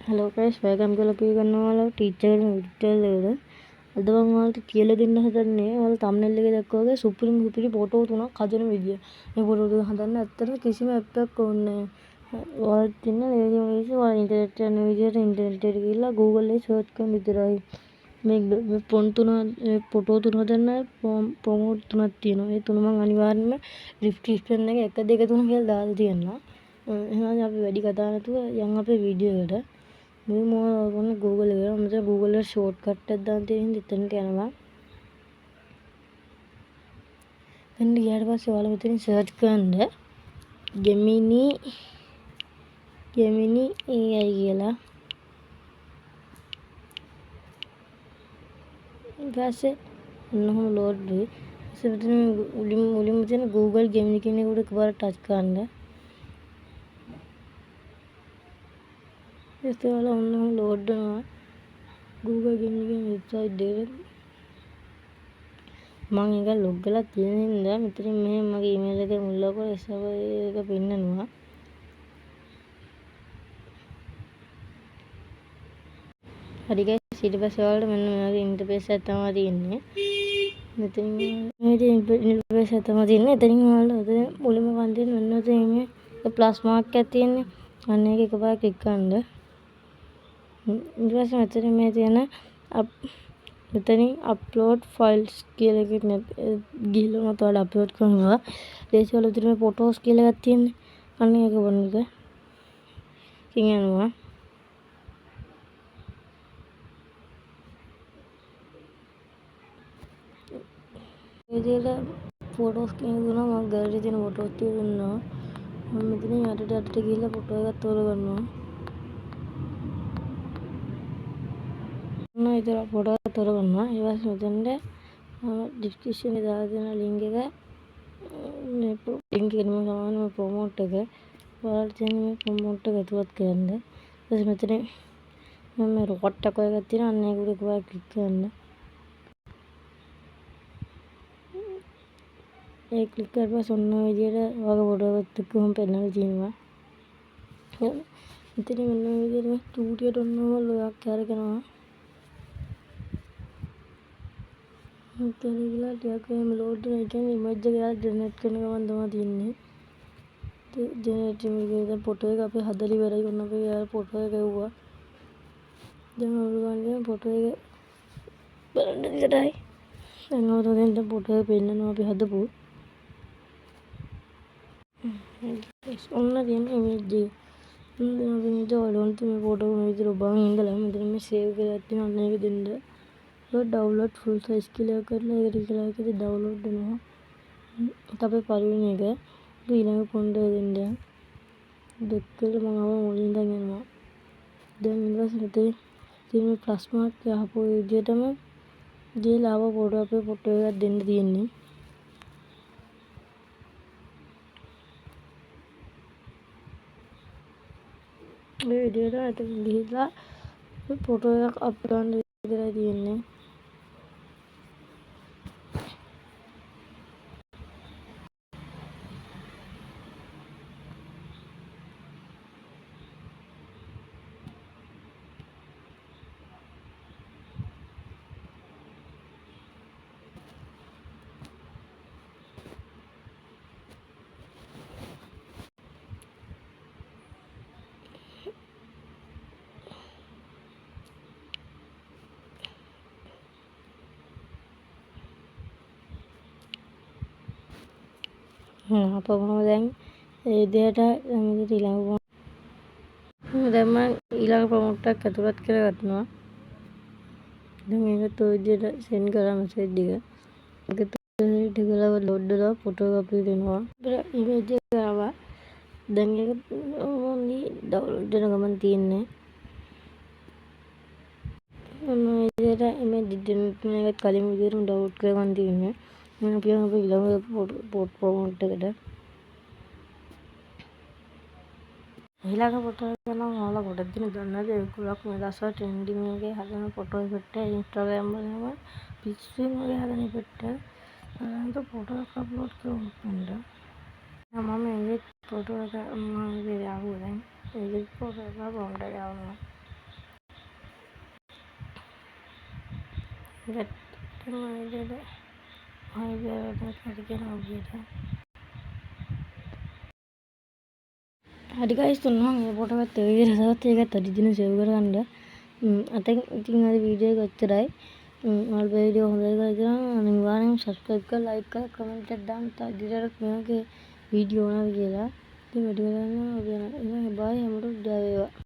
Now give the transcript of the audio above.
Hello guys welcome කරලා කියනවා ඔයාලා ටීචර් කෙනෙක් අද මම ඔයාලට කියලා දෙන්න හදන්නේ ඔයාලා තම්බ්නෙල් එකේ දැක්කා වගේ සුපිරි ෆොටෝ තුනක් හදන විදිය. මේ ෆොටෝ තුන හදන්න ඇත්තටම කිසිම ඇප් එකක් ඕනේ නැහැ. ඔයාලට තියෙන ඔයාලා ඉන්ටර්නෙට් යන විදියට ඉන්ටර්නෙට් එකට ගිහලා Google එකේ සර්ච් කරන විතරයි. මේ ෆොටෝ තුන හදන්න ප්‍රොමෝට් තුනක් තියෙනවා. ඒ තුන මම අනිවාර්යෙන්ම ඩිස්ක්‍රිප්ෂන් එකේ 1 2 3 කියලා දාලා තියෙනවා. එහෙනම් අපි වැඩි කතා නැතුව යන් අපේ වීඩියෝ එකට. මේ මොන Google එකට මෙතන Google එකේ ෂෝට්කට් එකක් දාන්න තියෙන හින්දා එතනට යනවා. එතන ගියාට පස්සේ ඔයාලා මෙතනින් සර්ච් කරන්න Gemini AI කියලා. ඊට පස්සේ ඔන්නම ලෝඩ් වෙයි. ඊට පස්සේ මෙතන මුලින්ම තියෙන Google Gemini කියන එකට එකපාරට ටච් කරන්න. ඊට ඔන්නම ලෝඩ් වෙනවා Google Gemini කියන වෙබ්සයිට් එකට. මම ඒක ලොග් කරලා තියෙන හින්දා මෙතනින් මෙහෙම මගේ ඊමේල් එකේ මුල් ලකුණ එක පෙන්නනවා. හරි ගයිස් ඊට පස්සේ ඔයාලට මෙන්න මේ වගේ ඉන්ටර්ෆේස් එකක් තමයි තියෙන්නේ. මෙතනින් මේ ඉන්ටර්ෆේස් එක තමයි තියෙන්නේ. එතනින් ඔයාලට මුලින්ම ගන්න තියෙන මෙන්න මේ ප්ලස් මාර්ක් එකක් තියෙන්නේ. අන්න ඒක එකපාර ක්ලික් කරන්න. ඊට පස්සේ මෙතන මේ තියෙන මෙතනින් අප්ලෝඩ් ෆයිල්ස් කියලා එකක් ගිහලා මත ඔයාලා අප්ලෝඩ් කරනවා. ඊට වල විතර මේ ෆොටෝස් කියලා එකක් තියෙන්නේ. අන්න ඒක වුණ එක. කින් යනවා. මේ විදිහට ෆොටෝස් කියන දුන්නා මම ගෑලරි තියෙන ෆොටෝස් ටික දුන්නා. මම මෙතනින් යටට ගිහලා ෆොටෝ එකක් තෝරගන්නවා. ඉතින් ෆොටෝ එක තෝරගන්නවා. ඊට පස්සේ මෙතනට ඩිස්ක්‍රිප්ෂන් එකේ දාලා තියෙන ලින්ක් එක මේ ලින්ක් එකේම සමාන ප්‍රොමෝට් එක ඔයාලට තියෙන මේ ප්‍රොමෝට් එක ඇතුළත් කරන්න. ඊට පස්සේ මෙතන මම රොකට් එකක් එකක් තියෙනවා. අන්න ඒක උඩ එකපාර ක්ලික් කරන්න. ඒ ක්ලික් කරලා පස්සේ ඔන්න ඔය විදිහට ඔයාගේ ෆොටෝ එකත් එක්කම පෙන්නලා තියෙනවා. මෙතන මෙන්න මේ විදිහට මේ ස්ටුඩියෝට ඔන්නම ලොයක් අරගෙනවා. මෙතන ගිහලා ටිකක් වෙම ලෝඩ් වෙන එක කියන්නේ ඉමේජ් එක යාලා ජෙනරේට් කරන ගමන් තමයි තියෙන්නේ. ජෙනරේට් එකේ ෆොටෝ එක අපි හදලා ඉවරයි. ඔන්න අපි යාලා ෆොටෝ එක එව්වා. දැන් ඔයගොල්ලෝ ෆොටෝ එක බලන්න විතරයි. දැන් ඔයාලට ෆොටෝ එක පෙන්නනවා අපි හදපු. ඔන්න තියෙන ඉමේජ් එක. දැන් අපි මේක ඔයාලන්ට මේ ෆොටෝ එක මේ විදිහට ඔබන් ඉඳලා මෙතන මේ සේව් කරලා තියෙනවා. අන්න ඒක දෙන්න. डाउनलोड फुल साइज के लिए कर ले रिकला के डाउनलोड देना तबे පළවෙනි එක ඊළඟ පොණ්ඩ දෙන්න දෙකල මම මුලින්ද ගන්නවා දැන් ඊළඟට තියෙන ප්ලස් මාර්ක් යහපෝ විදිහටම දීලා ආව ෆොටෝ අපේ ෆොටෝ එකක් දෙන්න තියෙන්නේ මේ විදිහට අත ගිහිලා ෆොටෝ එකක් අප්ලෝඩ් කරලා තියෙන්නේ අප මම දැන් ඒ විදිහට ඊළඟ දැන් මම ඊළඟ ප්‍රොමෝට් එකක් ඇතුළත් කරගන්නවා. දැන් මේකට ඔය විදිහට සෙන්ඩ් කරා මෙසේජ් එක. ඒක ටිකලා ලෝඩ් වෙලා ෆොටෝ එක අපිට එනවා. ඉමේජ් එක ආවා. දැන් ඒක ඕන්ලි ඩවුන්ලෝඩ් වෙන ගමන් තියෙන්නේ. මම විදිහට ඉමේජ් ඩිලීට් එකත් කලින් විදිහටම ඩවුන්ලෝඩ් කරගන්න තියෙන්නේ. මම අපි ඊළඟ ප්‍රොමෝට් එකට ඊළඟ ෆොටෝ එක නම් ඔයාලා ගොඩක් දින දන්නද ඒකලක් මේ දවස්වල ට්‍රෙන්ඩින් එකේ හදන ෆොටෝ ඉෆෙක්ට් එක ඉන්ස්ටාග්‍රෑම් වලම පික්සෙල් වගේ හදන ඉෆෙක්ට් එක අනන්ත ෆොටෝ එක අප්ලෝඩ් කරන්න මම මේ ෆොටෝ එක මම ඉතින් ආවෝ දැන් ඒ ෆොටෝ එක පොඩ්ඩක් ගන්නවා හරි ගයිස් තුන් මම එයාපෝට් එකත් ඒ විදිහට හදවත් ඒකත් අද දින සේව් කරගන්න. අතෙන් ඉතින් අද වීඩියෝ එක ඔච්චරයි. ඔයාලට වීඩියෝ හොඳයි කියලා හිතනවා නම් අනිවාර්යෙන් සබ්ස්ක්‍රයිබ් කරලා ලයික් කරලා කමෙන්ට් එකක් දාන්න. තව ඉදිරියට මේ වගේ වීඩියෝ ඕනද කියලා. ඉතින් වැඩි කරන්නේ අපි යනවා. එහෙනම් බයි හැමෝටම ජය වේවා.